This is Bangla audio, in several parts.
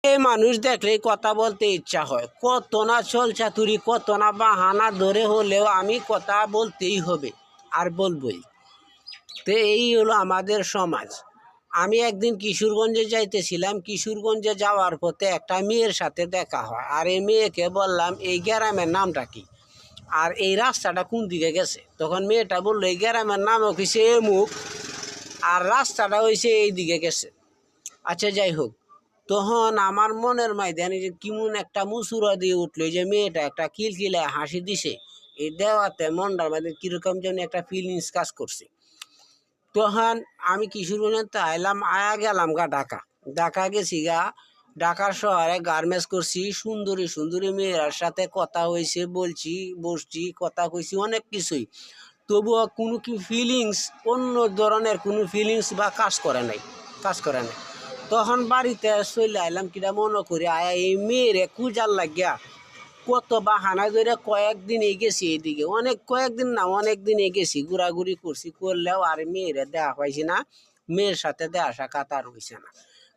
এই মানুষ দেখলেই কথা বলতে ইচ্ছা হয়, কত না ছল চাতুরি, কত না বাহানা ধরে হলেও আমি কথা বলতেই হবে আর বলবই। তো এই হলো আমাদের সমাজ। আমি একদিন কিশোরগঞ্জে যাইতেছিলাম, কিশোরগঞ্জে যাওয়ার পথে একটা মেয়ের সাথে দেখা হয়। আর এই মেয়েকে বললাম এই গ্রামের নামটা কি আর এই রাস্তাটা কোন দিকে গেছে। তখন মেয়েটা বললো এই গ্রামের নাম হয়েছে এমুক আর রাস্তাটা হয়েছে এই দিকে গেছে। আচ্ছা যাই হোক, তখন আমার মনের মাইদানে যে কেমন একটা মুসুরা দিয়ে উঠলো, যে মেয়েটা একটা কিলকিলায় হাসি দিছে, এই দেওয়াতে মনটার মধ্যে কীরকম যেন একটা ফিলিংস কাজ করছে। তখন আমি কিশোরগঞ্জ আইলাম, আয়া গেলাম ঢাকা গেছি ঢাকার শহরে গার্মেন্টস করছি, সুন্দরী সুন্দরী মেয়েরার সাথে কথা হয়েছে, বসছি কথা কইছি অনেক কিছুই, তবুও কোনো কি ফিলিংস, অন্য ধরনের কোনো ফিলিংস বা কাজ করে নাই। তখন বাড়িতে চলে আইলাম, কিনা মনে করি আয়া এই মেয়েরে খুঁজার লাগিয়া কত বাহানা ধরে কয়েকদিন গেছি এইদিকে, কয়েকদিন না অনেক দিন গেছি, ঘোরাঘুরি করছি, করলেও আর মেয়েরে দেখা পাইছি না, মেয়ের সাথে দেখা সাক্ষাৎ আর হইছে না।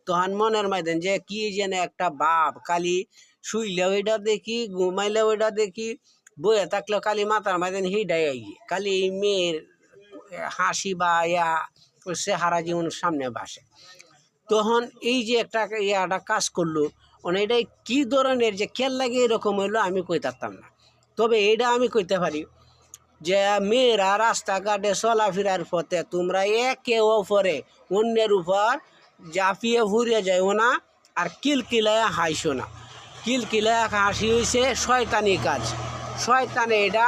তখন মনের মাইদেন যে কি যেন একটা ভাব, খালি শুইলে ওইটা দেখি, ঘুমাইলে ওইটা দেখি, বইয়ে থাকলেও খালি মাথার মাইদেন হিডাই আইয়ে, খালি এই মেয়ের হাসি বা চেহারা জীবন সামনে বাসে। তখন এই যে একটা কাজ করলো, মানে এটাই কী ধরনের যে খেল লাগে এরকম হইলো আমি কই পারতাম না। তবে এটা আমি কইতে পারি যে মেয়েরা রাস্তাঘাটে চলাফেরার পথে তোমরা একে অপরে অন্যের উপর জাপিয়ে ঘুরে যাইও না, আর কিলকিলায় হাসিও না। কিলকিলায় হাসি হয়েছে শয়তানি কাজ। শয়তানে এটা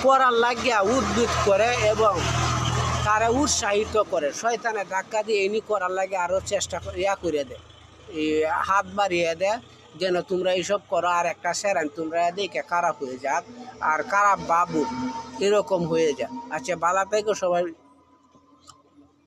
করার লাগিয়া উদ্বুদ্ধ করে এবং তারা উৎসাহিত করে, শয়তানে ধাক্কা দিয়ে এনি করার লাগে আরও চেষ্টা করে দেয়, এই হাত বাড়িয়ে দেয় যেন তোমরা এইসব করো, আর একটা সেরান তোমরা দেখে খারাপ হয়ে যাক আর খারাপ বাবু এরকম হয়ে যায়। আচ্ছা, বালা থেকে সবাই।